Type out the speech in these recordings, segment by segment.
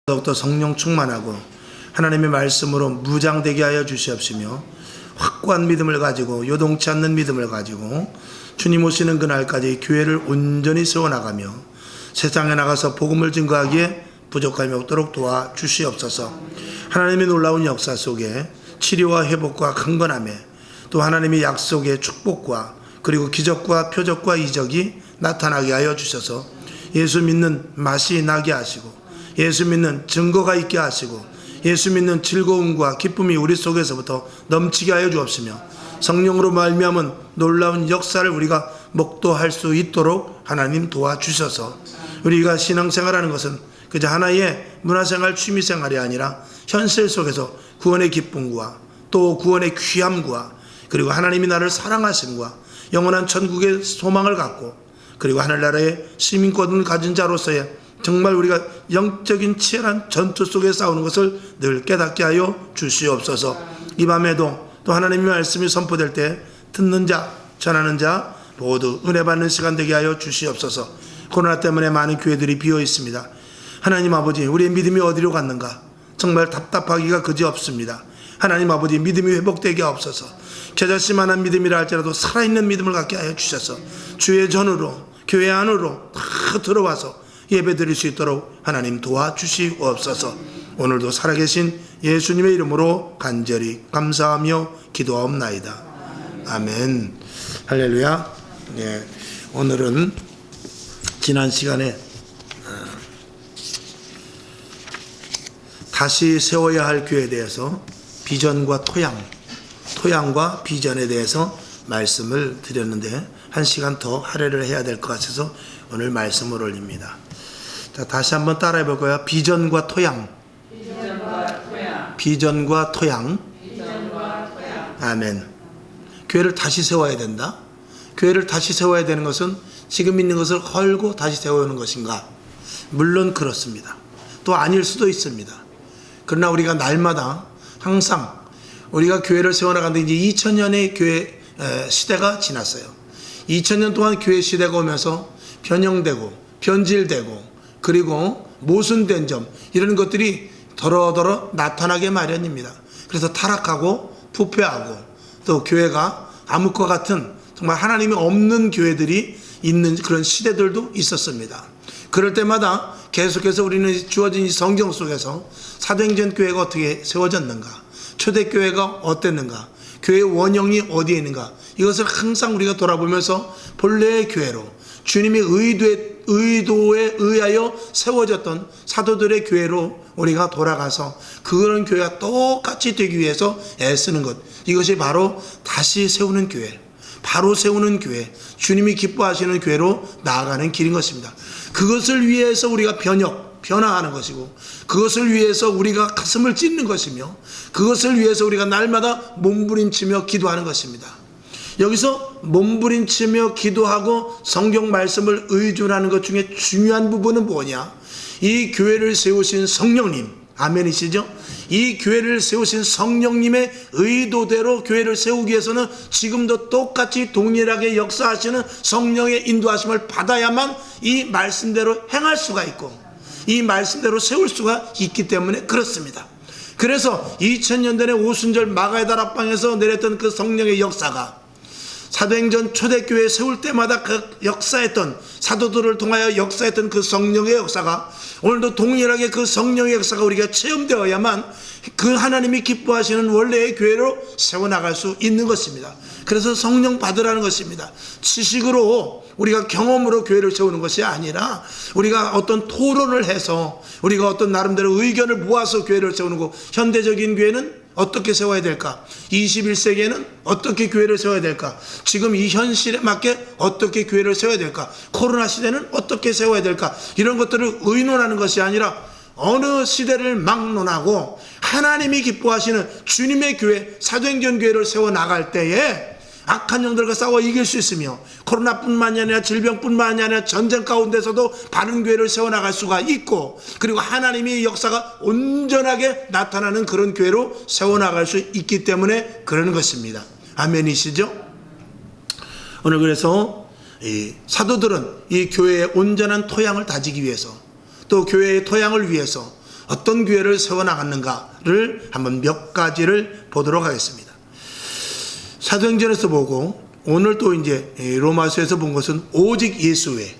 더욱더 성령 충만하고 하나님의 말씀으로 무장되게 하여 주시옵시며 확고한 믿음을 가지고 요동치 않는 믿음을 가지고 주님 오시는 그날까지 교회를 온전히 세워나가며 세상에 나가서 복음을 증거하기에 부족함이 없도록 도와주시옵소서. 하나님의 놀라운 역사 속에 치료와 회복과 강건함에 또 하나님의 약속의 축복과 그리고 기적과 표적과 이적이 나타나게 하여 주셔서 예수 믿는 맛이 나게 하시고 예수 믿는 증거가 있게 하시고 예수 믿는 즐거움과 기쁨이 우리 속에서부터 넘치게 하여 주옵시며 성령으로 말미암은 놀라운 역사를 우리가 목도할 수 있도록 하나님 도와주셔서 우리가 신앙생활하는 것은 그저 하나의 문화생활 취미생활이 아니라 현실 속에서 구원의 기쁨과 또 구원의 귀함과 그리고 하나님이 나를 사랑하심과 영원한 천국의 소망을 갖고 그리고 하늘나라의 시민권을 가진 자로서의 정말 우리가 영적인 치열한 전투 속에 싸우는 것을 늘 깨닫게 하여 주시옵소서. 이 밤에도 또 하나님의 말씀이 선포될 때 듣는 자, 전하는 자 모두 은혜 받는 시간 되게 하여 주시옵소서. 코로나 때문에 많은 교회들이 비어 있습니다. 하나님 아버지, 우리의 믿음이 어디로 갔는가? 정말 답답하기가 그지없습니다. 하나님 아버지, 믿음이 회복되게 하옵소서. 겨자씨만한 믿음이라 할지라도 살아있는 믿음을 갖게 하여 주셔서 주의 전으로 교회 안으로 다 들어와서 예배 드릴 수 있도록 하나님 도와주시옵소서. 오늘도 살아계신 예수님의 이름으로 간절히 감사하며 기도하옵나이다. 아멘. 할렐루야. 네, 오늘은 지난 시간에 다시 세워야 할 교회에 대해서 비전과 토양과 비전에 대해서 말씀을 드렸는데 한 시간 더 할애를 해야 될 것 같아서 오늘 말씀을 올립니다. 자, 다시 한번 따라해 볼 거예요. 비전과 토양. 비전과 토양. 아멘. 교회를 다시 세워야 된다. 교회를 다시 세워야 되는 것은 지금 있는 것을 헐고 다시 세우는 것인가? 물론 그렇습니다. 또 아닐 수도 있습니다. 그러나 우리가 날마다 항상 우리가 교회를 세워나가는데 이제 2000년의 교회 시대가 지났어요. 2000년 동안 교회 시대가 오면서 변형되고 변질되고 그리고 모순된 점 이런 것들이 더러더러 나타나게 마련입니다. 그래서 타락하고 부패하고 또 교회가 암흑과 같은 정말 하나님이 없는 교회들이 있는 그런 시대들도 있었습니다. 그럴 때마다 계속해서 우리는 주어진 이 성경 속에서 사도행전 교회가 어떻게 세워졌는가, 초대교회가 어땠는가, 교회의 원형이 어디에 있는가, 이것을 항상 우리가 돌아보면서 본래의 교회로 주님의 의도에 의하여 세워졌던 사도들의 교회로 우리가 돌아가서 그런 교회가 똑같이 되기 위해서 애쓰는 것, 이것이 바로 다시 세우는 교회, 바로 세우는 교회, 주님이 기뻐하시는 교회로 나아가는 길인 것입니다. 그것을 위해서 우리가 변화하는 것이고 그것을 위해서 우리가 가슴을 찢는 것이며 그것을 위해서 우리가 날마다 몸부림치며 기도하는 것입니다. 여기서 몸부림치며 기도하고 성경 말씀을 의존하는 것 중에 중요한 부분은 뭐냐? 이 교회를 세우신 성령님, 아멘이시죠? 이 교회를 세우신 성령님의 의도대로 교회를 세우기 위해서는 지금도 똑같이 동일하게 역사하시는 성령의 인도하심을 받아야만 이 말씀대로 행할 수가 있고 이 말씀대로 세울 수가 있기 때문에 그렇습니다. 그래서 2000년 전에 오순절 마가의 다락방에서 내렸던 그 성령의 역사가 사도행전 초대교회 세울 때마다 그 역사했던 사도들을 통하여 역사했던 그 성령의 역사가 오늘도 동일하게 그 성령의 역사가 우리가 체험되어야만 그 하나님이 기뻐하시는 원래의 교회로 세워나갈 수 있는 것입니다. 그래서 성령 받으라는 것입니다. 지식으로 우리가 경험으로 교회를 세우는 것이 아니라 우리가 어떤 토론을 해서 우리가 어떤 나름대로 의견을 모아서 교회를 세우는 거. 현대적인 교회는 어떻게 세워야 될까? 21세기에는 어떻게 교회를 세워야 될까? 지금 이 현실에 맞게 어떻게 교회를 세워야 될까? 코로나 시대는 어떻게 세워야 될까? 이런 것들을 의논하는 것이 아니라 어느 시대를 막론하고 하나님이 기뻐하시는 주님의 교회, 사도행전 교회를 세워나갈 때에 악한 영들과 싸워 이길 수 있으며 코로나뿐만이 아니라 질병뿐만이 아니라 전쟁 가운데서도 바른 교회를 세워나갈 수가 있고 그리고 하나님의 역사가 온전하게 나타나는 그런 교회로 세워나갈 수 있기 때문에 그러는 것입니다. 아멘이시죠? 오늘 그래서 이 사도들은 이 교회의 온전한 토양을 다지기 위해서 또 교회의 토양을 위해서 어떤 교회를 세워나갔는가를 한번 몇 가지를 보도록 하겠습니다. 사도행전에서 보고 오늘 또 이제 로마서에서 본 것은 오직 예수 외에,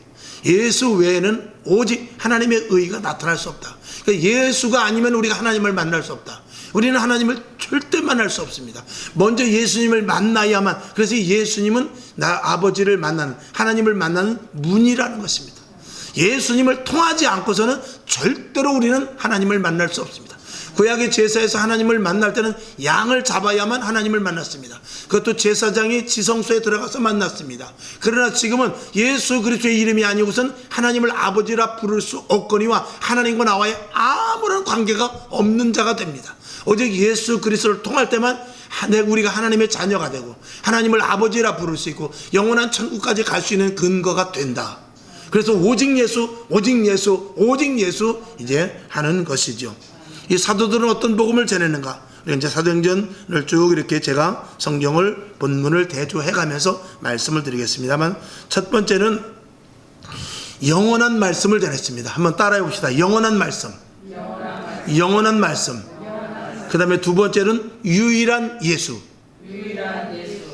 예수 외에는 오직 하나님의 의가 나타날 수 없다. 그러니까 예수가 아니면 우리가 하나님을 만날 수 없다. 우리는 하나님을 절대 만날 수 없습니다. 먼저 예수님을 만나야만, 그래서 예수님은 나 아버지를 만나는, 하나님을 만나는 문이라는 것입니다. 예수님을 통하지 않고서는 절대로 우리는 하나님을 만날 수 없습니다. 구약의 제사에서 하나님을 만날 때는 양을 잡아야만 하나님을 만났습니다. 그것도 제사장이 지성소에 들어가서 만났습니다. 그러나 지금은 예수 그리스도의 이름이 아니고선 하나님을 아버지라 부를 수 없거니와 하나님과 나와의 아무런 관계가 없는 자가 됩니다. 오직 예수 그리스도를 통할 때만 우리가 하나님의 자녀가 되고 하나님을 아버지라 부를 수 있고 영원한 천국까지 갈 수 있는 근거가 된다. 그래서 오직 예수, 오직 예수, 오직 예수 이제 하는 것이죠. 이 사도들은 어떤 복음을 전했는가? 이제 사도행전을 쭉 이렇게 제가 성경을 본문을 대조해 가면서 말씀을 드리겠습니다만, 첫 번째는 영원한 말씀을 전했습니다. 한번 따라해 봅시다. 영원한 말씀. 영원한 말씀. 그 다음에 두 번째는 유일한 예수.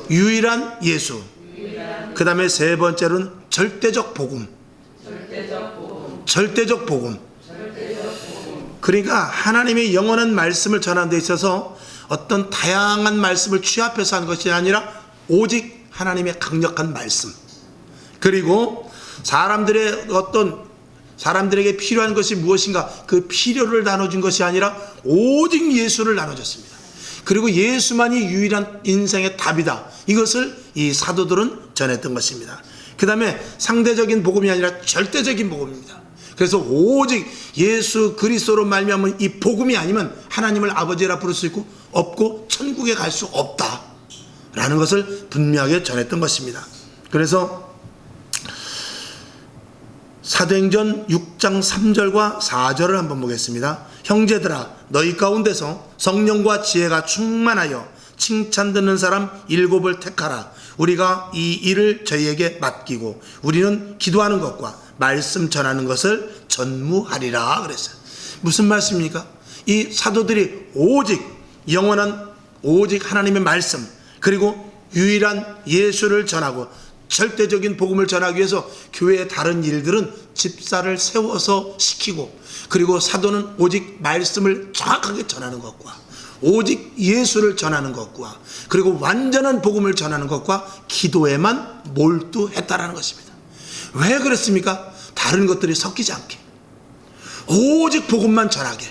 유일한 예수. 그 다음에 세 번째는 절대적 복음. 절대적 복음. 그러니까 하나님의 영원한 말씀을 전하는 데 있어서 어떤 다양한 말씀을 취합해서 한 것이 아니라 오직 하나님의 강력한 말씀, 그리고 사람들에게 필요한 것이 무엇인가, 그 필요를 나눠준 것이 아니라 오직 예수를 나눠줬습니다. 그리고 예수만이 유일한 인생의 답이다, 이것을 이 사도들은 전했던 것입니다. 그 다음에 상대적인 복음이 아니라 절대적인 복음입니다. 그래서 오직 예수 그리스도로 말미암은 이 복음이 아니면 하나님을 아버지라 부를 수 있고 없고 천국에 갈 수 없다라는 것을 분명하게 전했던 것입니다. 그래서 사도행전 6장 3절과 4절을 한번 보겠습니다. 형제들아, 너희 가운데서 성령과 지혜가 충만하여 칭찬 듣는 사람 7을 택하라. 우리가 이 일을 저희에게 맡기고 우리는 기도하는 것과 말씀 전하는 것을 전무하리라 그랬어요. 무슨 말씀입니까? 이 사도들이 오직 영원한 오직 하나님의 말씀, 그리고 유일한 예수를 전하고 절대적인 복음을 전하기 위해서 교회의 다른 일들은 집사를 세워서 시키고, 그리고 사도는 오직 말씀을 정확하게 전하는 것과 오직 예수를 전하는 것과 그리고 완전한 복음을 전하는 것과 기도에만 몰두했다라는 것입니다. 왜 그랬습니까? 다른 것들이 섞이지 않게 오직 복음만 전하게.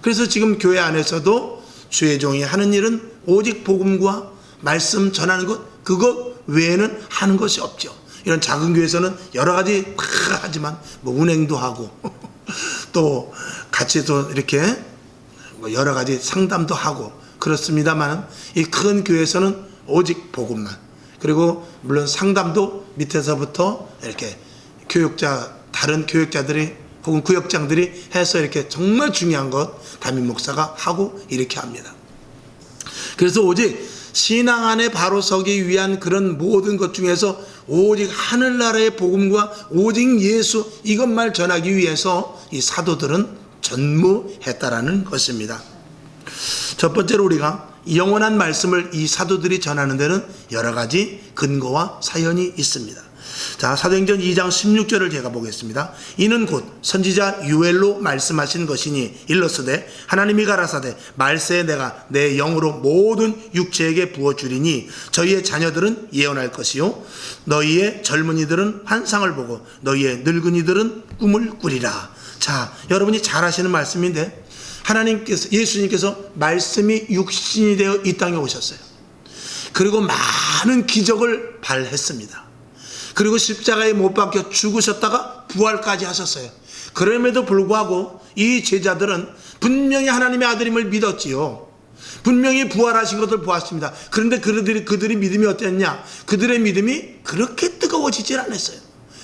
그래서 지금 교회 안에서도 주의 종이 하는 일은 오직 복음과 말씀 전하는 것, 그것 외에는 하는 것이 없죠. 이런 작은 교회에서는 여러 가지 하지만 뭐 운행도 하고 또 같이 또 이렇게 뭐 여러 가지 상담도 하고 그렇습니다만, 이 큰 교회에서는 오직 복음만, 그리고 물론 상담도 밑에서부터 이렇게 다른 교육자들이 혹은 구역장들이 해서 이렇게 정말 중요한 것 담임 목사가 하고 이렇게 합니다. 그래서 오직 신앙 안에 바로 서기 위한 그런 모든 것 중에서 오직 하늘나라의 복음과 오직 예수, 이것만 전하기 위해서 이 사도들은 전무했다라는 것입니다. 첫 번째로 우리가 영원한 말씀을 이 사도들이 전하는 데는 여러 가지 근거와 사연이 있습니다. 자, 사도행전 2장 16절을 제가 보겠습니다. 이는 곧 선지자 유엘로 말씀하신 것이니 일러스되 하나님이 가라사대 말세에 내가 내 영으로 모든 육체에게 부어주리니 저희의 자녀들은 예언할 것이요 너희의 젊은이들은 환상을 보고 너희의 늙은이들은 꿈을 꾸리라. 자, 여러분이 잘 아시는 말씀인데, 하나님께서, 예수님께서 말씀이 육신이 되어 이 땅에 오셨어요. 그리고 많은 기적을 발했습니다. 그리고 십자가에 못 박혀 죽으셨다가 부활까지 하셨어요. 그럼에도 불구하고 이 제자들은 분명히 하나님의 아들임을 믿었지요. 분명히 부활하신 것을 보았습니다. 그런데 그들의 믿음이 어땠냐? 그들의 믿음이 그렇게 뜨거워지질 않았어요.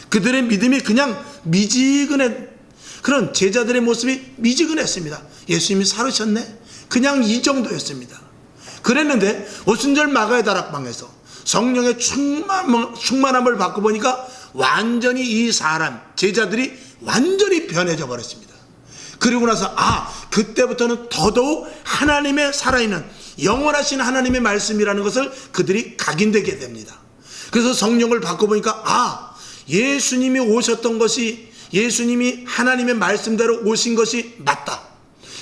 그들의 믿음이 그냥 미지근한 그런 제자들의 모습이 미지근했습니다. 예수님이 살으셨네? 그냥 이 정도였습니다. 그랬는데 오순절 마가의 다락방에서 성령의 충만함을 받고 보니까 완전히 이 사람, 제자들이 완전히 변해져 버렸습니다. 그리고 나서 그때부터는 더더욱 하나님의 살아있는 영원하신 하나님의 말씀이라는 것을 그들이 각인되게 됩니다. 그래서 성령을 바꿔보니까 예수님이 오셨던 것이, 예수님이 하나님의 말씀대로 오신 것이 맞다.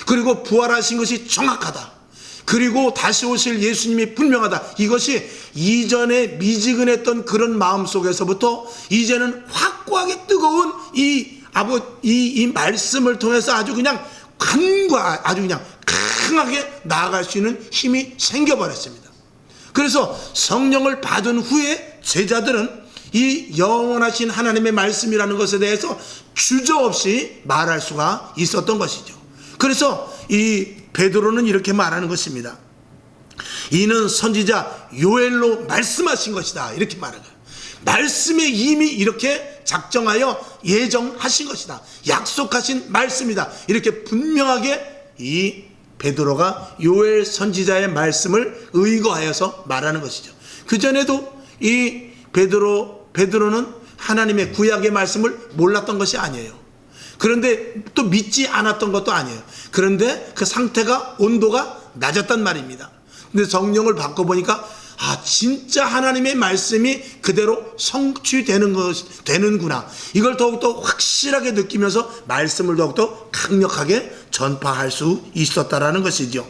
그리고 부활하신 것이 정확하다. 그리고 다시 오실 예수님이 분명하다. 이것이 이전에 미지근했던 그런 마음 속에서부터 이제는 확고하게 뜨거운 이 말씀을 통해서 아주 그냥 아주 그냥 강하게 나아갈 수 있는 힘이 생겨버렸습니다. 그래서 성령을 받은 후에 제자들은 이 영원하신 하나님의 말씀이라는 것에 대해서 주저없이 말할 수가 있었던 것이죠. 그래서 이 베드로는 이렇게 말하는 것입니다. 이는 선지자 요엘로 말씀하신 것이다. 이렇게 말하는 거예요. 말씀에 이미 이렇게 작정하여 예정하신 것이다. 약속하신 말씀이다. 이렇게 분명하게 이 베드로가 요엘 선지자의 말씀을 의거하여서 말하는 것이죠. 그전에도 이 베드로는 하나님의 구약의 말씀을 몰랐던 것이 아니에요. 그런데 또 믿지 않았던 것도 아니에요. 그런데 그 상태가, 온도가 낮았단 말입니다. 근데 성령을 바꿔보니까 진짜 하나님의 말씀이 그대로 성취되는구나. 이걸 더욱더 확실하게 느끼면서 말씀을 더욱더 강력하게 전파할 수 있었다라는 것이죠.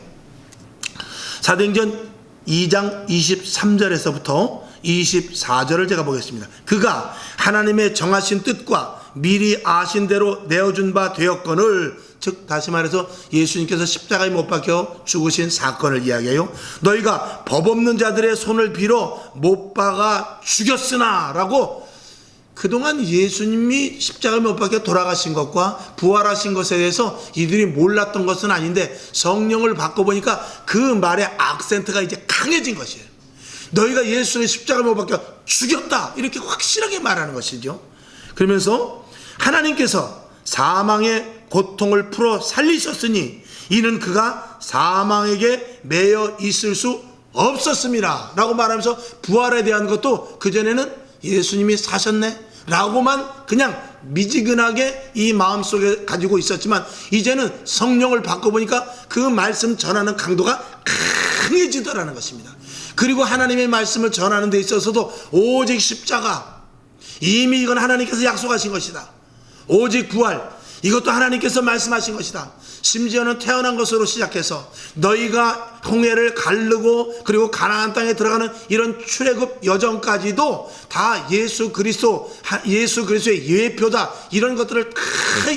사도행전 2장 23절에서부터 24절을 제가 보겠습니다. 그가 하나님의 정하신 뜻과 미리 아신 대로 내어준 바 되었거늘, 즉 다시 말해서 예수님께서 십자가에 못 박혀 죽으신 사건을 이야기해요. 너희가 법 없는 자들의 손을 빌어 못 박아 죽였으나 라고, 그동안 예수님이 십자가에 못 박혀 돌아가신 것과 부활하신 것에 대해서 이들이 몰랐던 것은 아닌데 성령을 바꿔보니까 그 말의 악센트가 이제 강해진 것이에요. 너희가 예수를 십자가에 못 박혀 죽였다, 이렇게 확실하게 말하는 것이죠. 그러면서 하나님께서 사망의 고통을 풀어 살리셨으니 이는 그가 사망에게 매여 있을 수 없었습니다 라고 말하면서, 부활에 대한 것도 그전에는 예수님이 사셨네 라고만 그냥 미지근하게 이 마음속에 가지고 있었지만, 이제는 성령을 바꿔보니까 그 말씀 전하는 강도가 강해지더라는 것입니다. 그리고 하나님의 말씀을 전하는 데 있어서도 오직 십자가, 이미 이건 하나님께서 약속하신 것이다. 오직 부활, 이것도 하나님께서 말씀하신 것이다. 심지어는 태어난 것으로 시작해서 너희가 홍해를 가르고 그리고 가나안 땅에 들어가는 이런 출애굽 여정까지도 다 예수 그리스도의 예표다. 이런 것들을 다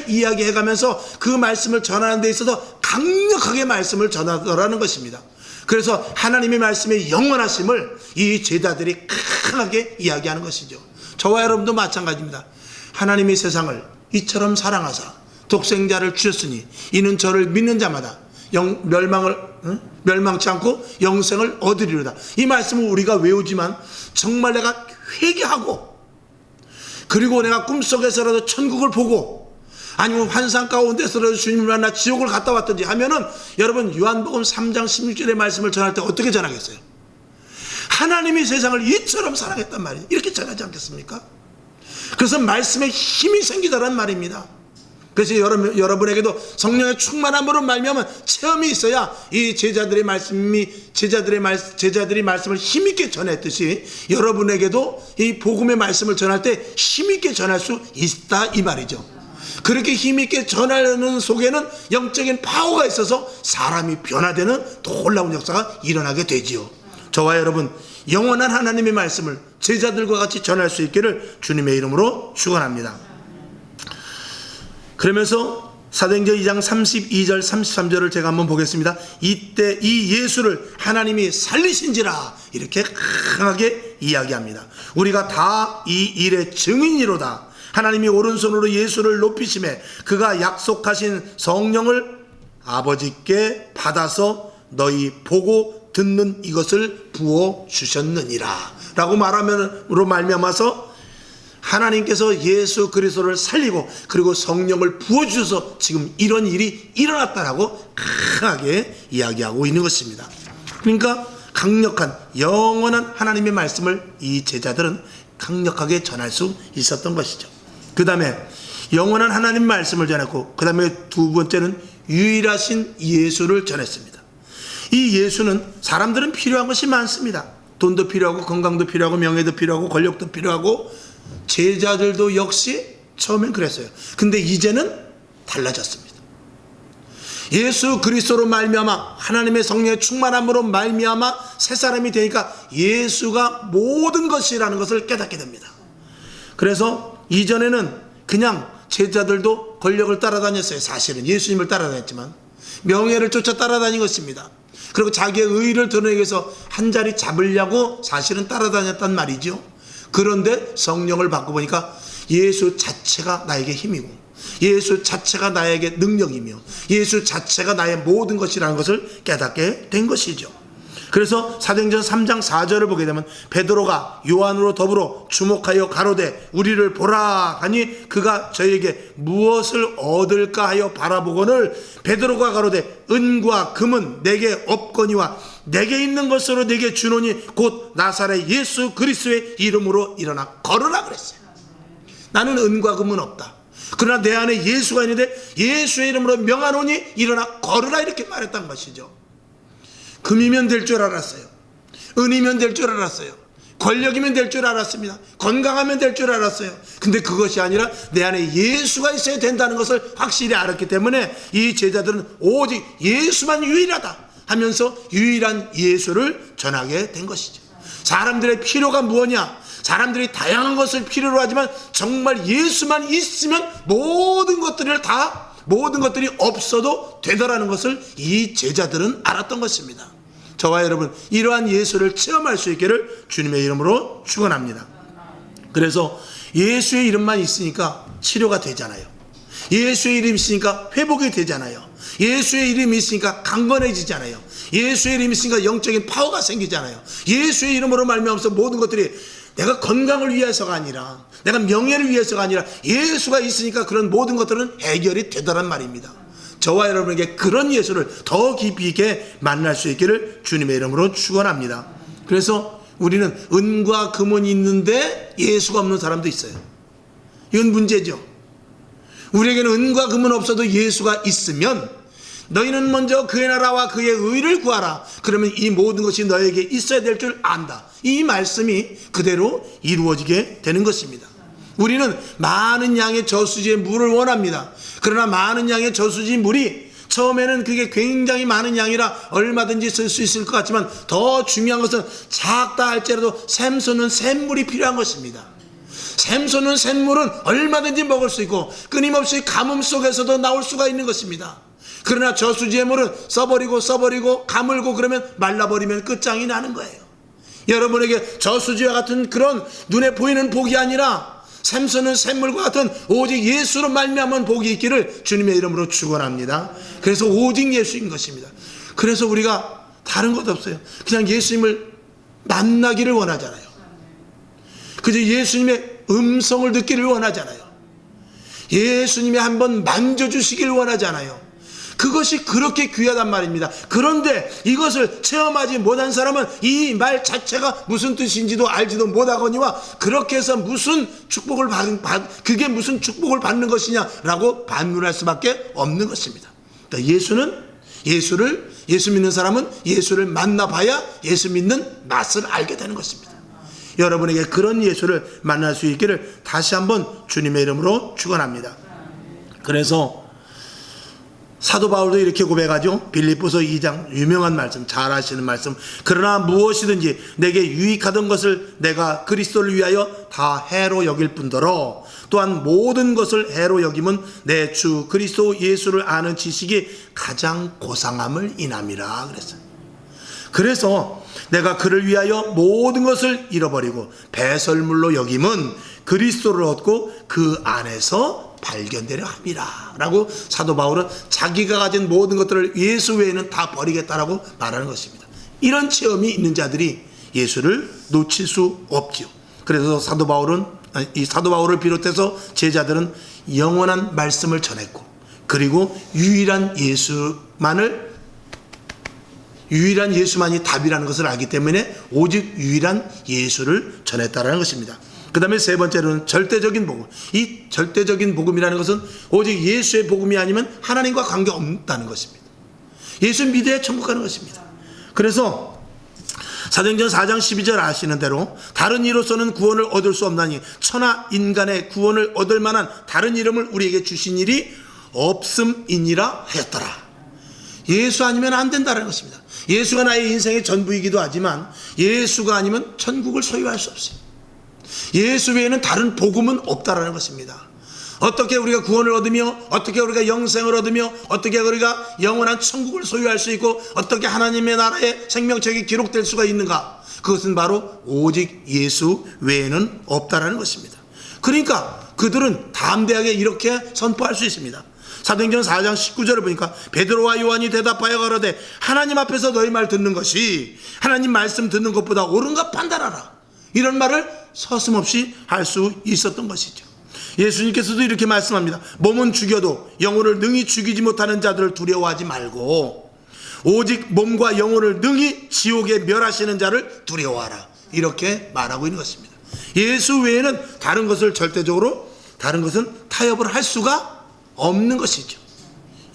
이야기해가면서 그 말씀을 전하는 데 있어서 강력하게 말씀을 전하더라는 것입니다. 그래서 하나님의 말씀의 영원하심을 이 제자들이 강하게 이야기하는 것이죠. 저와 여러분도 마찬가지입니다. 하나님이 세상을 이처럼 사랑하사 독생자를 주셨으니 이는 저를 믿는 자마다 멸망치 않고 영생을 얻으리로다. 이 말씀을 우리가 외우지만 정말 내가 회개하고, 그리고 내가 꿈속에서라도 천국을 보고, 아니면 환상 가운데서라도 주님을 만나 지옥을 갔다 왔든지 하면은, 여러분 요한복음 3장 16절의 말씀을 전할 때 어떻게 전하겠어요? 하나님이 세상을 이처럼 사랑했단 말이에요. 이렇게 전하지 않겠습니까? 그래서 말씀에 힘이 생기더란 말입니다. 그래서 여러분에게도 성령의 충만함으로 말미암아 체험이 있어야 이 제자들이 말씀을 힘있게 전했듯이 여러분에게도 이 복음의 말씀을 전할 때 힘있게 전할 수 있다, 이 말이죠. 그렇게 힘있게 전하는 속에는 영적인 파워가 있어서 사람이 변화되는 놀라운 역사가 일어나게 되지요. 저와 여러분, 영원한 하나님의 말씀을 제자들과 같이 전할 수 있기를 주님의 이름으로 축원합니다. 그러면서 사도행전 2장 32절 33절을 제가 한번 보겠습니다. 이때 이 예수를 하나님이 살리신지라, 이렇게 강하게 이야기합니다. 우리가 다 이 일의 증인이로다. 하나님이 오른손으로 예수를 높이심에 그가 약속하신 성령을 아버지께 받아서 너희 보고 듣는 이것을 부어 주셨느니라 라고 말하면으로 말미암아서 하나님께서 예수 그리스도를 살리고 그리고 성령을 부어 주셔서 지금 이런 일이 일어났다라고 강하게 이야기하고 있는 것입니다. 그러니까 강력한 영원한 하나님의 말씀을 이 제자들은 강력하게 전할 수 있었던 것이죠. 그 다음에 영원한 하나님 말씀을 전했고, 그 다음에 두 번째는 유일하신 예수를 전했습니다. 이 예수는 사람들은 필요한 것이 많습니다. 돈도 필요하고 건강도 필요하고 명예도 필요하고 권력도 필요하고, 제자들도 역시 처음엔 그랬어요. 근데 이제는 달라졌습니다. 예수 그리스도로 말미암아 하나님의 성령의 충만함으로 말미암아 새 사람이 되니까 예수가 모든 것이라는 것을 깨닫게 됩니다. 그래서 이전에는 그냥 제자들도 권력을 따라다녔어요. 사실은 예수님을 따라다녔지만 명예를 쫓아 따라다닌 것입니다. 그리고 자기의 의의를 드러내기 위해서 한 자리 잡으려고 사실은 따라다녔단 말이죠. 그런데 성령을 받고 보니까 예수 자체가 나에게 힘이고, 예수 자체가 나에게 능력이며, 예수 자체가 나의 모든 것이라는 것을 깨닫게 된 것이죠. 그래서 사도행전 3장 4절을 보게 되면 베드로가 요한으로 더불어 주목하여 가로되 우리를 보라 하니 그가 저에게 무엇을 얻을까 하여 바라보거늘 베드로가 가로되 은과 금은 내게 없거니와 내게 있는 것으로 내게 주노니 곧 나사렛 예수 그리스도의 이름으로 일어나 걸으라 그랬어요. 나는 은과 금은 없다. 그러나 내 안에 예수가 있는데 예수의 이름으로 명하노니 일어나 걸으라 이렇게 말했던 것이죠. 금이면 될 줄 알았어요. 은이면 될 줄 알았어요. 권력이면 될 줄 알았습니다. 건강하면 될 줄 알았어요. 근데 그것이 아니라 내 안에 예수가 있어야 된다는 것을 확실히 알았기 때문에 이 제자들은 오직 예수만 유일하다 하면서 유일한 예수를 전하게 된 것이죠. 사람들의 필요가 무엇이냐? 사람들이 다양한 것을 필요로 하지만 정말 예수만 있으면 모든 것들이 없어도 되더라는 것을 이 제자들은 알았던 것입니다. 저와 여러분 이러한 예수를 체험할 수 있기를 주님의 이름으로 축원합니다. 그래서 예수의 이름만 있으니까 치료가 되잖아요. 예수의 이름이 있으니까 회복이 되잖아요. 예수의 이름이 있으니까 강건해지잖아요. 예수의 이름이 있으니까 영적인 파워가 생기잖아요. 예수의 이름으로 말미암아서 모든 것들이 내가 건강을 위해서가 아니라, 내가 명예를 위해서가 아니라 예수가 있으니까 그런 모든 것들은 해결이 되더란 말입니다. 저와 여러분에게 그런 예수를 더 깊이 있게 만날 수 있기를 주님의 이름으로 축원합니다. 그래서 우리는 은과 금은 있는데 예수가 없는 사람도 있어요. 이건 문제죠. 우리에게는 은과 금은 없어도 예수가 있으면 너희는 먼저 그의 나라와 그의 의를 구하라. 그러면 이 모든 것이 너에게 있어야 될 줄 안다. 이 말씀이 그대로 이루어지게 되는 것입니다. 우리는 많은 양의 저수지의 물을 원합니다. 그러나 많은 양의 저수지 물이 처음에는 그게 굉장히 많은 양이라 얼마든지 쓸 수 있을 것 같지만 더 중요한 것은 작다 할지라도 샘솟는 샘물이 필요한 것입니다. 샘솟는 샘물은 얼마든지 먹을 수 있고 끊임없이 가뭄 속에서도 나올 수가 있는 것입니다. 그러나 저수지의 물은 써버리고 가물고 그러면 말라버리면 끝장이 나는 거예요. 여러분에게 저수지와 같은 그런 눈에 보이는 복이 아니라 샘솟는 샘물과 같은 오직 예수로 말미암은 복이 있기를 주님의 이름으로 축원합니다. 그래서 오직 예수인 것입니다. 그래서 우리가 다른 것 없어요. 그냥 예수님을 만나기를 원하잖아요. 그저 예수님의 음성을 듣기를 원하잖아요. 예수님이 한번 만져주시길 원하잖아요. 그것이 그렇게 귀하단 말입니다. 그런데 이것을 체험하지 못한 사람은 이 말 자체가 무슨 뜻인지도 알지도 못하거니와 그렇게 해서 무슨 축복을 그게 무슨 축복을 받는 것이냐라고 반문할 수밖에 없는 것입니다. 그러니까 예수 믿는 사람은 예수를 만나봐야 예수 믿는 맛을 알게 되는 것입니다. 여러분에게 그런 예수를 만날 수 있기를 다시 한번 주님의 이름으로 축원합니다. 그래서 사도 바울도 이렇게 고백하죠. 빌립보서 2장 유명한 말씀, 잘 아시는 말씀. 그러나 무엇이든지 내게 유익하던 것을 내가 그리스도를 위하여 다 해로 여길 뿐더러 또한 모든 것을 해로 여김은 내 주 그리스도 예수를 아는 지식이 가장 고상함을 인함이라 그랬어요. 그래서 내가 그를 위하여 모든 것을 잃어버리고 배설물로 여김은 그리스도를 얻고 그 안에서 발견되려 함이라 라고 사도 바울은 자기가 가진 모든 것들을 예수 외에는 다 버리겠다라고 말하는 것입니다. 이런 체험이 있는 자들이 예수를 놓칠 수 없지요. 그래서 사도 바울을 비롯해서 제자들은 영원한 말씀을 전했고, 그리고 유일한 예수만이 답이라는 것을 알기 때문에 오직 유일한 예수를 전했다라는 것입니다. 그 다음에 세 번째로는 절대적인 복음. 이 절대적인 복음이라는 것은 오직 예수의 복음이 아니면 하나님과 관계없다는 것입니다. 예수 믿어야 천국 가는 것입니다. 그래서 사도행전 4장 12절 아시는 대로 다른 이로서는 구원을 얻을 수 없나니 천하 인간의 구원을 얻을 만한 다른 이름을 우리에게 주신 일이 없음이니라 하였더라. 예수 아니면 안 된다는 것입니다. 예수가 나의 인생의 전부이기도 하지만 예수가 아니면 천국을 소유할 수 없어요. 예수 외에는 다른 복음은 없다라는 것입니다. 어떻게 우리가 구원을 얻으며 어떻게 우리가 영생을 얻으며 어떻게 우리가 영원한 천국을 소유할 수 있고 어떻게 하나님의 나라의 생명책이 기록될 수가 있는가? 그것은 바로 오직 예수 외에는 없다라는 것입니다. 그러니까 그들은 담대하게 이렇게 선포할 수 있습니다. 사도행전 4장 19절을 보니까 베드로와 요한이 대답하여 가로되 하나님 앞에서 너희 말 듣는 것이 하나님 말씀 듣는 것보다 옳은가 판단하라. 이런 말을 서슴없이 할 수 있었던 것이죠. 예수님께서도 이렇게 말씀합니다. 몸은 죽여도 영혼을 능히 죽이지 못하는 자들을 두려워하지 말고 오직 몸과 영혼을 능히 지옥에 멸하시는 자를 두려워하라. 이렇게 말하고 있는 것입니다. 예수 외에는 다른 것을 절대적으로 다른 것은 타협을 할 수가 없는 것이죠.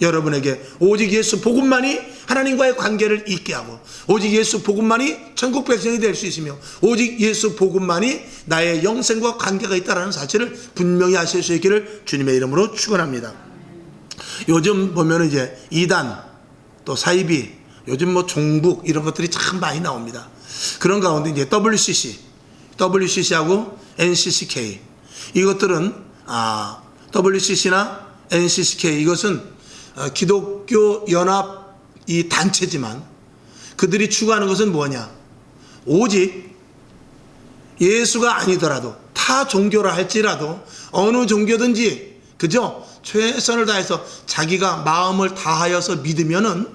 여러분에게 오직 예수 복음만이 하나님과의 관계를 있게 하고 오직 예수 복음만이 천국 백성이 될 수 있으며 오직 예수 복음만이 나의 영생과 관계가 있다는 사실을 분명히 아실 수 있기를 주님의 이름으로 축원합니다. 요즘 보면 이제 이단 또 사이비 요즘 뭐 종북 이런 것들이 참 많이 나옵니다. 그런 가운데 이제 WCC하고 NCCK 이것들은 WCC나 NCCK 이것은 기독교 연합 이 단체지만 그들이 추구하는 것은 뭐냐? 오직 예수가 아니더라도 타 종교라 할지라도 어느 종교든지 그저 최선을 다해서 자기가 마음을 다하여서 믿으면은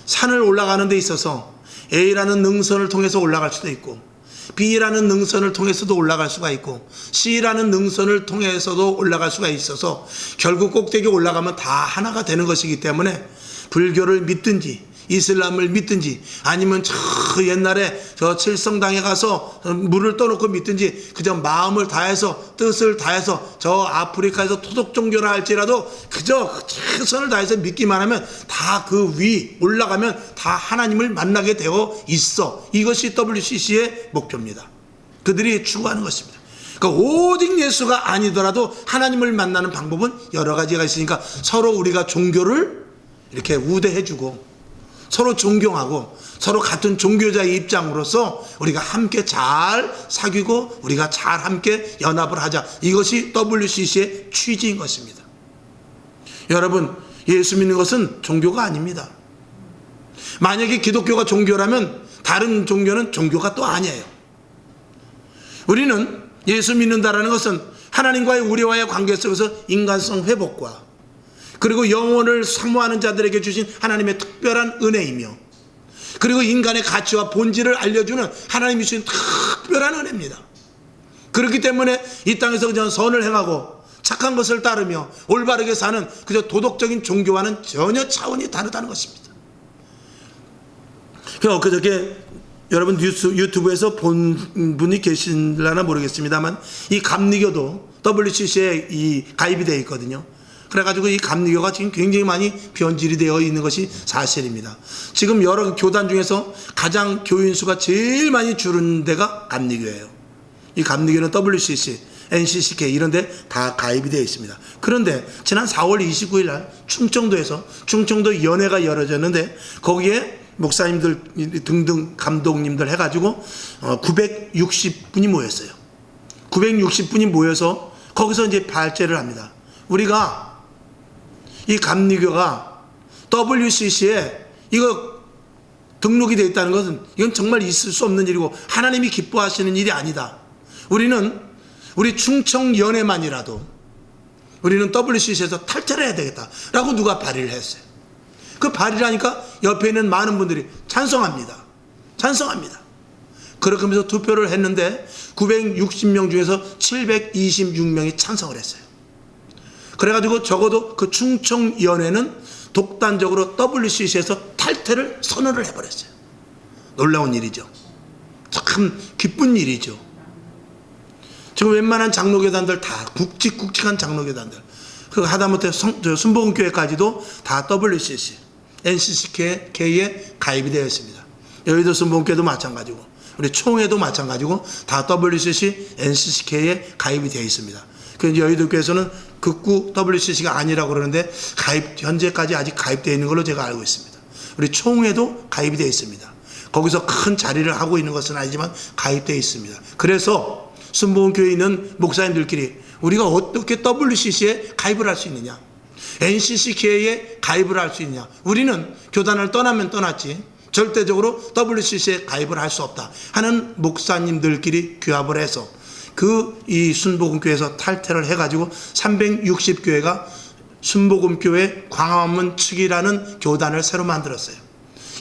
산을 올라가는 데 있어서 A라는 능선을 통해서 올라갈 수도 있고 B라는 능선을 통해서도 올라갈 수가 있고 C라는 능선을 통해서도 올라갈 수가 있어서 결국 꼭대기 올라가면 다 하나가 되는 것이기 때문에 불교를 믿든지 이슬람을 믿든지 아니면 저 옛날에 저 칠성당에 가서 물을 떠놓고 믿든지 그저 마음을 다해서 뜻을 다해서 저 아프리카에서 토속 종교라 할지라도 그저 최선을 다해서 믿기만 하면 다 그 위 올라가면 다 하나님을 만나게 되어 있어. 이것이 WCC의 목표입니다. 그들이 추구하는 것입니다. 그러니까 오직 예수가 아니더라도 하나님을 만나는 방법은 여러 가지가 있으니까 서로 우리가 종교를 이렇게 우대해주고 서로 존경하고 서로 같은 종교자의 입장으로서 우리가 함께 잘 사귀고 우리가 잘 함께 연합을 하자. 이것이 WCC의 취지인 것입니다. 여러분, 예수 믿는 것은 종교가 아닙니다. 만약에 기독교가 종교라면 다른 종교는 종교가 또 아니에요. 우리는 예수 믿는다라는 것은 하나님과의 우리와의 관계 속에서 인간성 회복과 그리고 영혼을 사모하는 자들에게 주신 하나님의 특별한 은혜이며 그리고 인간의 가치와 본질을 알려주는 하나님이 주신 특별한 은혜입니다. 그렇기 때문에 이 땅에서 그냥 선을 행하고 착한 것을 따르며 올바르게 사는 그저 도덕적인 종교와는 전혀 차원이 다르다는 것입니다. 그저께 여러분 유튜브에서 본 분이 계실라나 모르겠습니다만 이 감리교도 WCC에 이 가입이 되어 있거든요. 그래가지고 이 감리교가 지금 굉장히 많이 변질이 되어 있는 것이 사실입니다. 지금 여러 교단 중에서 가장 교인 수가 제일 많이 줄은 데가 감리교예요. 이 감리교는 WCC, NCCK 이런 데 다 가입이 되어 있습니다. 그런데 지난 4월 29일 날 충청도에서 충청도 연회가 열어졌는데 거기에 목사님들 등등 감독님들 해가지고 960분이 모였어요. 960분이 모여서 거기서 이제 발제를 합니다. 우리가 이 감리교가 WCC에 이거 등록이 되어 있다는 것은 이건 정말 있을 수 없는 일이고 하나님이 기뻐하시는 일이 아니다. 우리 충청연회만이라도 우리는 WCC에서 탈퇴를 해야 되겠다라고 누가 발의를 했어요. 그 발의를 하니까 옆에 있는 많은 분들이 찬성합니다. 그렇게 하면서 투표를 했는데 960명 중에서 726명이 찬성을 했어요. 그래가지고 적어도 그 충청연회는 독단적으로 WCC에서 탈퇴를 선언을 해버렸어요. 놀라운 일이죠. 참 기쁜 일이죠. 지금 웬만한 장로교단들 다 굵직굵직한 장로교단들, 그 하다못해 순복음교회까지도 다 WCC, NCCK에 가입이 되어 있습니다. 여의도 순복음교회도 마찬가지고 우리 총회도 마찬가지고 다 WCC, NCCK에 가입이 되어 있습니다. 그 여의도 교회에서는 극구 WCC가 아니라고 그러는데 현재까지 아직 가입되어 있는 걸로 제가 알고 있습니다. 우리 총회도 가입이 되어 있습니다. 거기서 큰 자리를 하고 있는 것은 아니지만 가입되어 있습니다. 그래서 순복음교회에 있는 목사님들끼리 우리가 어떻게 WCC에 가입을 할 수 있느냐, NCCK에 가입을 할 수 있느냐, 우리는 교단을 떠나면 떠났지 절대적으로 WCC에 가입을 할 수 없다 하는 목사님들끼리 규합을 해서 이 순복음교회에서 탈퇴를 해가지고 360교회가 순복음교회 광화문 측이라는 교단을 새로 만들었어요.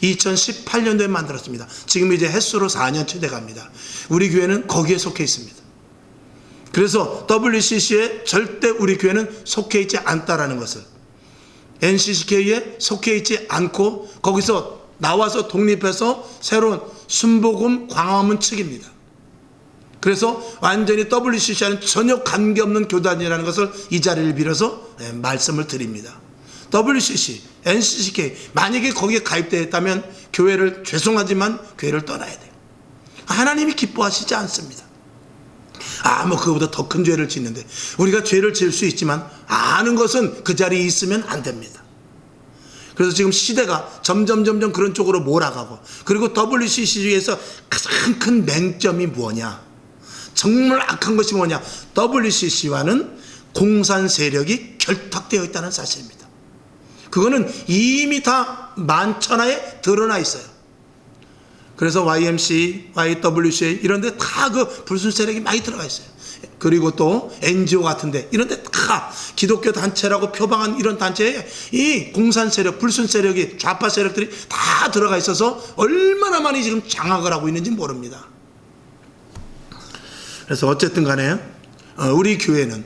2018년도에 만들었습니다. 지금 이제 횟수로 4년째 돼갑니다. 우리 교회는 거기에 속해 있습니다. 그래서 WCC에 절대 우리 교회는 속해 있지 않다라는 것을, NCCK에 속해 있지 않고 거기서 나와서 독립해서 새로운 순복음 광화문 측입니다. 그래서 완전히 WCC와는 전혀 관계없는 교단이라는 것을 이 자리를 빌어서 말씀을 드립니다. WCC, NCCK 만약에 거기에 가입되어 있다면 교회를, 죄송하지만 교회를 떠나야 돼요. 하나님이 기뻐하시지 않습니다. 뭐 그거보다 더 큰 죄를 짓는데, 우리가 죄를 지을 수 있지만 아는 것은 그 자리에 있으면 안 됩니다. 그래서 지금 시대가 점점 그런 쪽으로 몰아가고, 그리고 WCC에서 가장 큰 맹점이 뭐냐, 정말 악한 것이 뭐냐, WCC와는 공산 세력이 결탁되어 있다는 사실입니다. 그거는 이미 다 만천하에 드러나 있어요. 그래서 YMC, YWCA 이런 데 다 그 불순 세력이 많이 들어가 있어요. 그리고 또 NGO 같은 데 이런 데 다 기독교 단체라고 표방한 이런 단체에 이 공산 세력, 불순 세력이, 좌파 세력들이 다 들어가 있어서 얼마나 많이 지금 장악을 하고 있는지 모릅니다. 그래서 어쨌든 간에 우리 교회는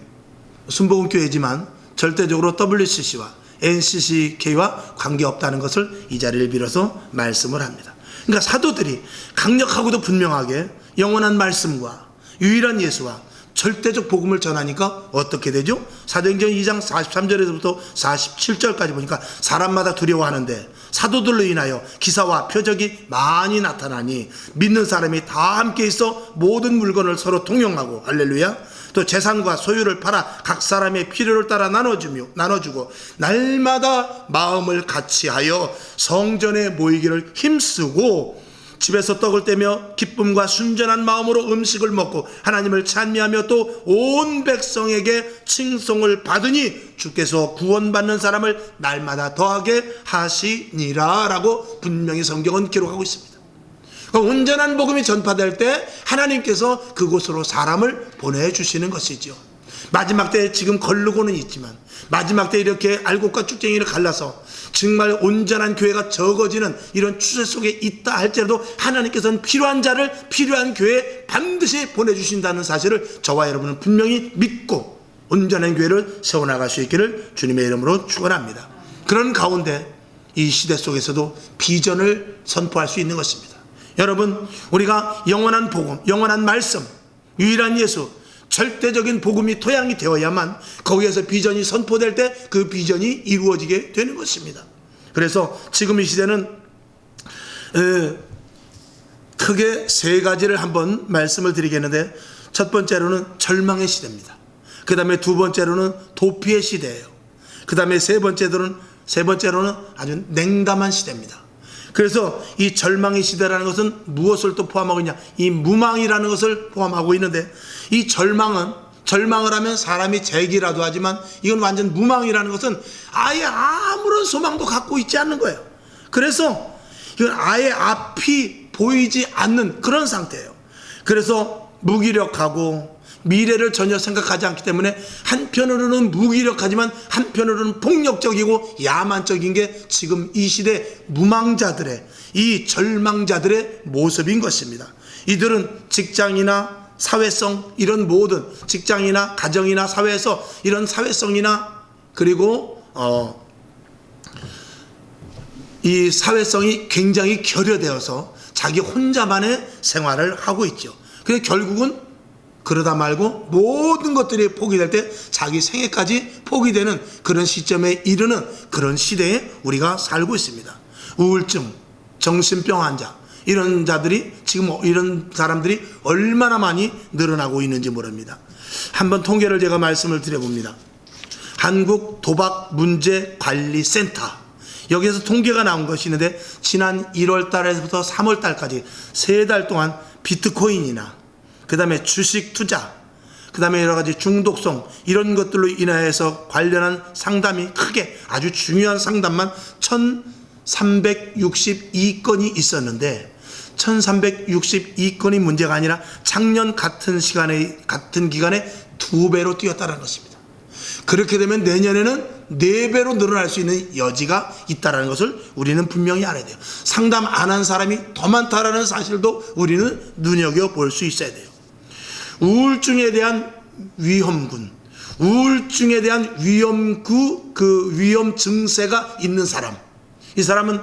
순복음교회지만 절대적으로 WCC와 NCCK와 관계없다는 것을 이 자리를 빌어서 말씀을 합니다. 그러니까 사도들이 강력하고도 분명하게 영원한 말씀과 유일한 예수와 절대적 복음을 전하니까 어떻게 되죠? 사도행전 2장 43절에서부터 47절까지 보니까 사람마다 두려워하는데 사도들로 인하여 기사와 표적이 많이 나타나니 믿는 사람이 다 함께 있어 모든 물건을 서로 통용하고, 할렐루야, 또 재산과 소유를 팔아 각 사람의 필요를 따라 나눠주고 날마다 마음을 같이하여 성전에 모이기를 힘쓰고 집에서 떡을 떼며 기쁨과 순전한 마음으로 음식을 먹고 하나님을 찬미하며 또 온 백성에게 칭송을 받으니 주께서 구원받는 사람을 날마다 더하게 하시니라 라고 분명히 성경은 기록하고 있습니다. 온전한 복음이 전파될 때 하나님께서 그곳으로 사람을 보내주시는 것이죠. 마지막 때 지금 걸르고는 있지만 마지막 때 이렇게 알곡과 쭉쟁이를 갈라서 정말 온전한 교회가 적어지는 이런 추세 속에 있다 할지라도 하나님께서는 필요한 자를 필요한 교회에 반드시 보내주신다는 사실을 저와 여러분은 분명히 믿고 온전한 교회를 세워나갈 수 있기를 주님의 이름으로 축원합니다. 그런 가운데 이 시대 속에서도 비전을 선포할 수 있는 것입니다. 여러분, 우리가 영원한 복음, 영원한 말씀, 유일한 예수, 절대적인 복음이 토양이 되어야만 거기에서 비전이 선포될 때 그 비전이 이루어지게 되는 것입니다. 그래서 지금 이 시대는 크게 세 가지를 한번 말씀을 드리겠는데, 첫 번째로는 절망의 시대입니다. 그 다음에 두 번째로는 도피의 시대예요. 그 다음에 세 번째로는 아주 냉담한 시대입니다. 그래서 이 절망의 시대라는 것은 무엇을 또 포함하고 있냐, 이 무망이라는 것을 포함하고 있는데, 이 절망을 하면 사람이 재기라도 하지만 이건 완전 무망이라는 것은 아예 아무런 소망도 갖고 있지 않는 거예요. 그래서 이건 아예 앞이 보이지 않는 그런 상태예요. 그래서 무기력하고 미래를 전혀 생각하지 않기 때문에 한편으로는 무기력하지만 한편으로는 폭력적이고 야만적인 게 지금 이 시대 무망자들의, 이 절망자들의 모습인 것입니다. 이들은 직장이나 사회성, 이런 모든 직장이나 가정이나 사회에서 이런 사회성이나 그리고 이 사회성이 굉장히 결여되어서 자기 혼자만의 생활을 하고 있죠. 그래서 결국은 그러다 말고 모든 것들이 포기될 때 자기 생애까지 포기되는 그런 시점에 이르는 그런 시대에 우리가 살고 있습니다. 우울증, 정신병 환자, 이런 자들이 지금 이런 사람들이 얼마나 많이 늘어나고 있는지 모릅니다. 한번 통계를 제가 말씀을 드려봅니다. 한국 도박문제관리센터, 여기에서 통계가 나온 것이 있는데 지난 1월 달에서부터 3월 달까지 3달 동안 비트코인이나 그 다음에 주식 투자, 그 다음에 여러 가지 중독성 이런 것들로 인하여서 관련한 상담이 크게 아주 중요한 상담만 1362건이 있었는데 1362건이 문제가 아니라 작년 같은 기간에 2배로 뛰었다는 것입니다. 그렇게 되면 내년에는 4배로 늘어날 수 있는 여지가 있다는 것을 우리는 분명히 알아야 돼요. 상담 안 한 사람이 더 많다는 사실도 우리는 눈여겨볼 수 있어야 돼요. 우울증에 대한 위험군, 우울증에 대한 위험 증세가 있는 사람, 이 사람은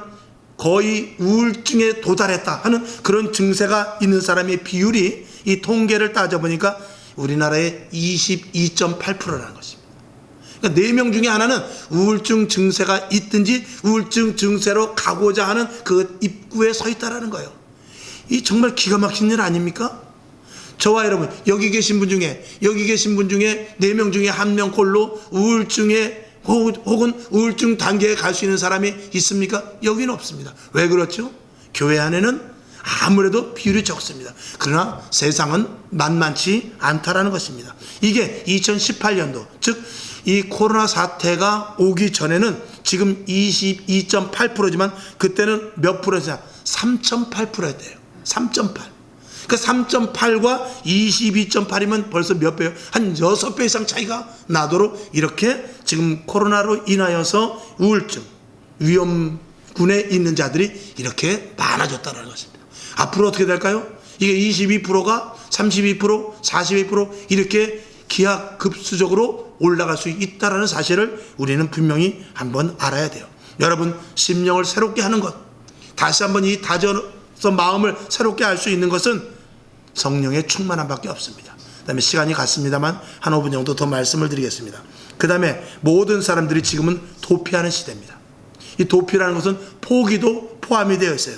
거의 우울증에 도달했다 하는 그런 증세가 있는 사람의 비율이 이 통계를 따져보니까 우리나라의 22.8%라는 것입니다. 그러니까 4명 중에 하나는 우울증 증세가 있든지 우울증 증세로 가고자 하는 그 입구에 서 있다는 거예요. 이 정말 기가 막힌 일 아닙니까? 저와 여러분, 여기 계신 분 중에 4명 중에 1명 꼴로 우울증에 혹은 우울증 단계에 갈 수 있는 사람이 있습니까? 여기는 없습니다. 왜 그렇죠? 교회 안에는 아무래도 비율이 적습니다. 그러나 세상은 만만치 않다라는 것입니다. 이게 2018년도, 즉 이 코로나 사태가 오기 전에는 지금 22.8%지만 그때는 몇 프로였냐? 3.8%였대요. 3.8. 그러니까 3.8과 22.8이면 벌써 몇 배요? 한 6배 이상 차이가 나도록 이렇게 지금 코로나로 인하여서 우울증, 위험군에 있는 자들이 이렇게 많아졌다는 것입니다. 앞으로 어떻게 될까요? 이게 22%가 32%, 42% 이렇게 기하급수적으로 올라갈 수 있다는 사실을 우리는 분명히 한번 알아야 돼요. 여러분, 심령을 새롭게 하는 것, 다시 한번 이 다져서 마음을 새롭게 할 수 있는 것은 성령의 충만함밖에 없습니다. 그 다음에 시간이 갔습니다만 한 5분 정도 더 말씀을 드리겠습니다. 그 다음에 모든 사람들이 지금은 도피하는 시대입니다. 이 도피라는 것은 포기도 포함이 되어 있어요.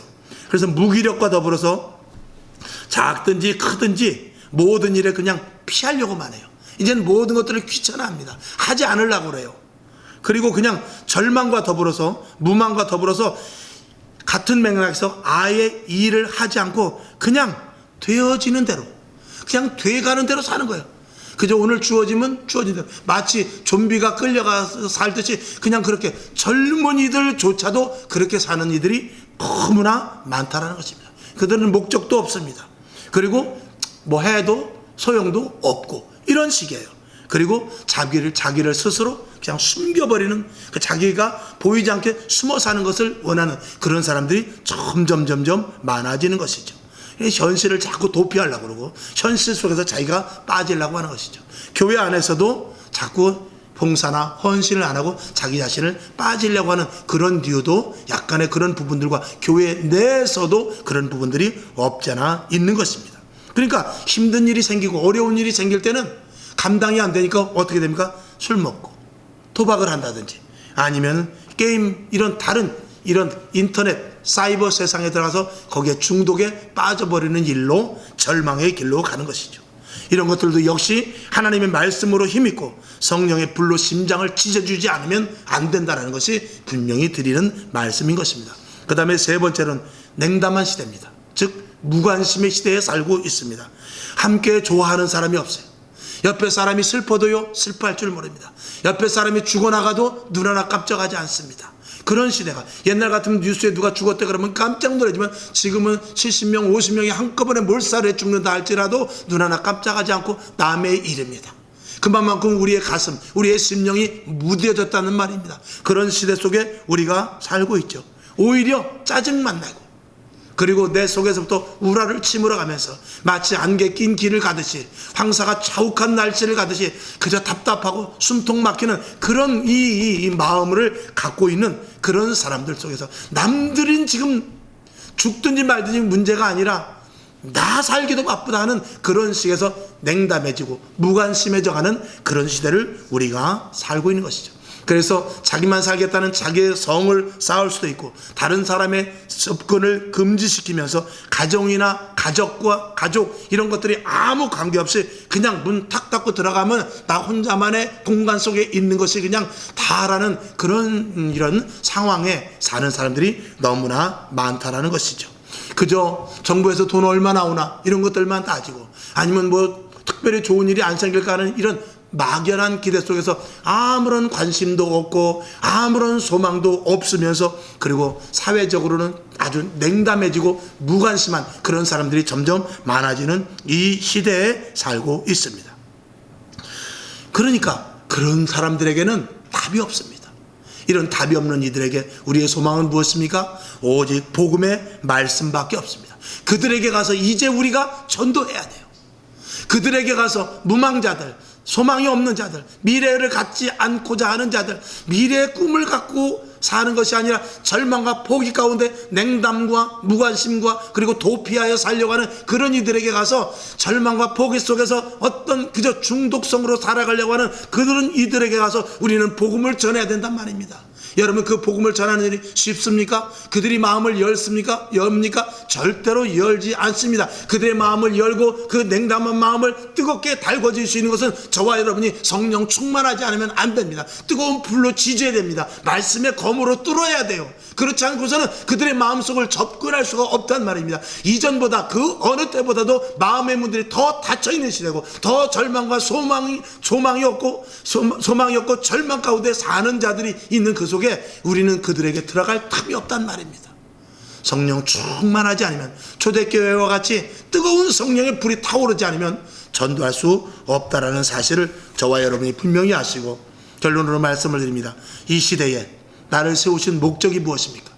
그래서 무기력과 더불어서 작든지 크든지 모든 일에 그냥 피하려고만 해요. 이제는 모든 것들을 귀찮아합니다. 하지 않으려고 그래요. 그리고 그냥 절망과 더불어서 무망과 더불어서 같은 맥락에서 아예 일을 하지 않고 그냥 되어지는 대로, 그냥 돼가는 대로 사는 거예요. 그저 오늘 주어지면 주어진 대로, 마치 좀비가 끌려가서 살듯이 그냥 그렇게 젊은이들조차도 그렇게 사는 이들이 너무나 많다는 것입니다. 그들은 목적도 없습니다. 그리고 뭐 해도 소용도 없고 이런 식이에요. 그리고 자기를 스스로 그냥 숨겨버리는, 자기가 보이지 않게 숨어 사는 것을 원하는 그런 사람들이 점점 많아지는 것이죠. 현실을 자꾸 도피하려고 그러고 현실 속에서 자기가 빠지려고 하는 것이죠. 교회 안에서도 자꾸 봉사나 헌신을 안 하고 자기 자신을 빠지려고 하는 그런 이유도 약간의 그런 부분들과 교회 내에서도 그런 부분들이 없잖아 있는 것입니다. 그러니까 힘든 일이 생기고 어려운 일이 생길 때는 감당이 안 되니까 어떻게 됩니까? 술 먹고 도박을 한다든지 아니면 게임, 이런 다른 이런 인터넷 사이버 세상에 들어가서 거기에 중독에 빠져버리는 일로 절망의 길로 가는 것이죠. 이런 것들도 역시 하나님의 말씀으로 힘있고 성령의 불로 심장을 찢어주지 않으면 안 된다는 것이 분명히 드리는 말씀인 것입니다. 그 다음에 세 번째는 냉담한 시대입니다. 즉 무관심의 시대에 살고 있습니다. 함께 좋아하는 사람이 없어요. 옆에 사람이 슬퍼도요 슬퍼할 줄 모릅니다. 옆에 사람이 죽어나가도 눈 하나 깜짝하지 않습니다. 그런 시대가, 옛날 같으면 뉴스에 누가 죽었대 그러면 깜짝 놀라지만 지금은 70명 50명이 한꺼번에 몰살에 죽는다 할지라도 눈 하나 깜짝하지 않고 남의 일입니다. 그만큼 우리의 가슴, 우리의 심령이 무뎌졌다는 말입니다. 그런 시대 속에 우리가 살고 있죠. 오히려 짜증만 나고, 그리고 내 속에서부터 우라를 치물어 가면서 마치 안개 낀 길을 가듯이, 황사가 자욱한 날씨를 가듯이 그저 답답하고 숨통 막히는 그런 이 마음을 갖고 있는 그런 사람들 속에서 남들은 지금 죽든지 말든지 문제가 아니라 나 살기도 바쁘다 하는 그런 식에서 냉담해지고 무관심해져가는 그런 시대를 우리가 살고 있는 것이죠. 그래서 자기만 살겠다는 자기의 성을 쌓을 수도 있고, 다른 사람의 접근을 금지시키면서 가정이나 가족 이런 것들이 아무 관계없이 그냥 문 탁 닫고 들어가면 나 혼자만의 공간 속에 있는 것이 그냥 다라는 그런 이런 상황에 사는 사람들이 너무나 많다라는 것이죠. 그저 정부에서 돈 얼마 나오나 이런 것들만 따지고, 아니면 뭐 특별히 좋은 일이 안 생길까 하는 이런 막연한 기대 속에서 아무런 관심도 없고 아무런 소망도 없으면서, 그리고 사회적으로는 아주 냉담해지고 무관심한 그런 사람들이 점점 많아지는 이 시대에 살고 있습니다. 그러니까 그런 사람들에게는 답이 없습니다. 이런 답이 없는 이들에게 우리의 소망은 무엇입니까? 오직 복음의 말씀밖에 없습니다. 그들에게 가서 이제 우리가 전도해야 돼요. 그들에게 가서 무망자들, 소망이 없는 자들, 미래를 갖지 않고자 하는 자들, 미래의 꿈을 갖고 사는 것이 아니라 절망과 포기 가운데 냉담과 무관심과 그리고 도피하여 살려고 하는 그런 이들에게 가서 절망과 포기 속에서 어떤 그저 중독성으로 살아가려고 하는 그런 이들에게 가서 우리는 복음을 전해야 된단 말입니다. 여러분, 그 복음을 전하는 일이 쉽습니까? 그들이 마음을 엽니까? 절대로 열지 않습니다. 그들의 마음을 열고 그 냉담한 마음을 뜨겁게 달궈질 수 있는 것은 저와 여러분이 성령 충만하지 않으면 안 됩니다. 뜨거운 불로 지져야 됩니다. 말씀의 검으로 뚫어야 돼요. 그렇지 않고서는 그들의 마음속을 접근할 수가 없단 말입니다. 이전보다 그 어느 때보다도 마음의 문들이 더 닫혀있는 시대고, 더 절망과 소망이 없고 절망 가운데 사는 자들이 있는 그 속에 우리는 그들에게 들어갈 틈이 없단 말입니다. 성령 충만하지 않으면, 초대교회와 같이 뜨거운 성령의 불이 타오르지 않으면 전도할 수 없다라는 사실을 저와 여러분이 분명히 아시고, 결론으로 말씀을 드립니다. 이 시대에 나를 세우신 목적이 무엇입니까?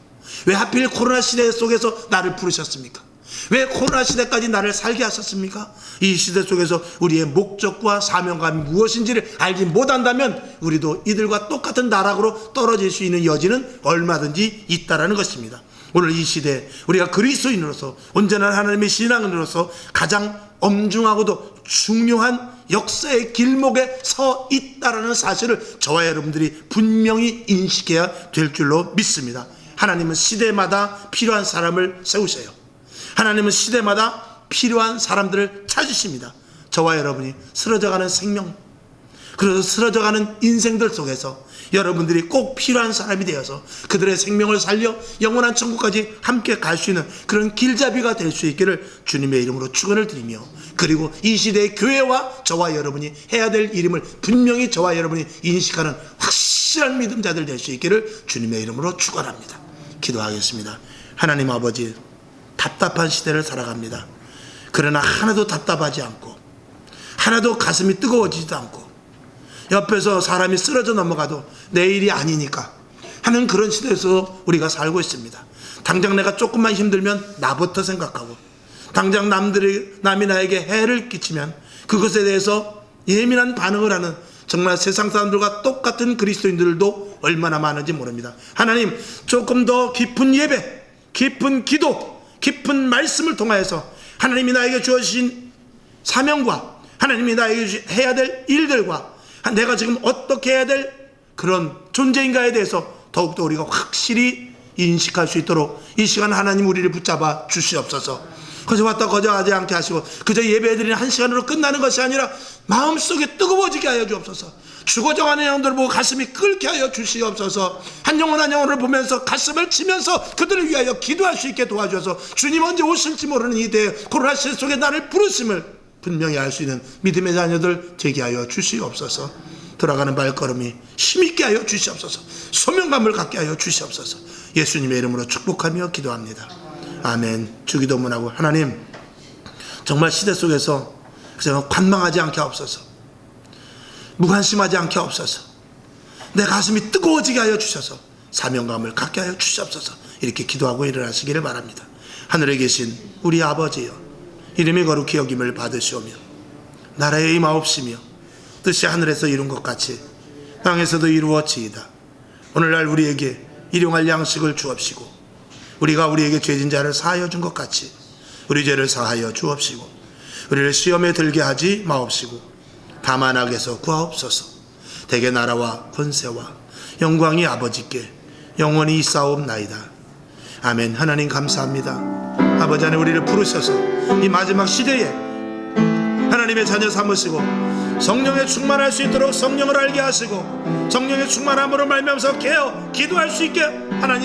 왜 하필 코로나 시대 속에서 나를 부르셨습니까? 왜 코로나 시대까지 나를 살게 하셨습니까? 이 시대 속에서 우리의 목적과 사명감이 무엇인지를 알지 못한다면 우리도 이들과 똑같은 나락으로 떨어질 수 있는 여지는 얼마든지 있다라는 것입니다. 오늘 이 시대에 우리가 그리스도인으로서, 온전한 하나님의 신앙인으로서 가장 엄중하고도 중요한 역사의 길목에 서 있다라는 사실을 저와 여러분들이 분명히 인식해야 될 줄로 믿습니다. 하나님은 시대마다 필요한 사람을 세우세요. 하나님은 시대마다 필요한 사람들을 찾으십니다. 저와 여러분이 쓰러져가는 생명, 그래서 쓰러져가는 인생들 속에서 여러분들이 꼭 필요한 사람이 되어서 그들의 생명을 살려 영원한 천국까지 함께 갈 수 있는 그런 길잡이가 될 수 있기를 주님의 이름으로 축원을 드리며, 그리고 이 시대의 교회와 저와 여러분이 해야 될 일임을 분명히 저와 여러분이 인식하는 확실한 믿음자들 될 수 있기를 주님의 이름으로 축원합니다. 기도하겠습니다. 하나님 아버지, 답답한 시대를 살아갑니다. 그러나 하나도 답답하지 않고 하나도 가슴이 뜨거워지지도 않고 옆에서 사람이 쓰러져 넘어가도 내 일이 아니니까 하는 그런 시대에서 우리가 살고 있습니다. 당장 내가 조금만 힘들면 나부터 생각하고, 당장 남이 나에게 해를 끼치면 그것에 대해서 예민한 반응을 하는, 정말 세상 사람들과 똑같은 그리스도인들도 얼마나 많은지 모릅니다. 하나님, 조금 더 깊은 예배, 깊은 기도, 깊은 말씀을 통하여서 하나님이 나에게 주어진 사명과 하나님이 나에게 해야 될 일들과 내가 지금 어떻게 해야 될 그런 존재인가에 대해서 더욱더 우리가 확실히 인식할 수 있도록 이 시간 하나님 우리를 붙잡아 주시옵소서. 거저 왔다 거저 하지 않게 하시고, 그저 예배드리는 한 시간으로 끝나는 것이 아니라 마음속에 뜨거워지게 하여 주옵소서. 죽어져가는 영혼들을 보고 가슴이 끓게 하여 주시옵소서. 한 영혼 한 영혼을 보면서 가슴을 치면서 그들을 위하여 기도할 수 있게 도와주셔서 주님 언제 오실지 모르는 이 대에 코로나 시대 속에 나를 부르심을 분명히 알 수 있는 믿음의 자녀들 되게 하여 주시옵소서. 돌아가는 발걸음이 힘있게 하여 주시옵소서. 소명감을 갖게 하여 주시옵소서. 예수님의 이름으로 축복하며 기도합니다. 아멘. 주기도문하고, 하나님 정말 시대 속에서 관망하지 않게 하옵소서. 무관심하지 않게 하옵소서. 내 가슴이 뜨거워지게 하여 주셔서 사명감을 갖게 하여 주시옵소서. 이렇게 기도하고 일어나시기를 바랍니다. 하늘에 계신 우리 아버지여, 이름이 거룩히 여김을 받으시오며 나라의 임하옵시며 뜻이 하늘에서 이룬 것 같이 땅에서도 이루어지이다. 오늘날 우리에게 일용할 양식을 주옵시고 우리가 우리에게 죄진 자를 사하여 준 것 같이 우리 죄를 사하여 주옵시고 우리를 시험에 들게 하지 마옵시고 다만 악에서 구하옵소서. 대개 나라와 권세와 영광이 아버지께 영원히 있사옵나이다. 아멘. 하나님 감사합니다. 아버지 하나님 우리를 부르셔서 이 마지막 시대에 하나님의 자녀 삼으시고 성령에 충만할 수 있도록 성령을 알게 하시고 성령의 충만함으로 말미암아서 깨어 기도할 수 있게 하나님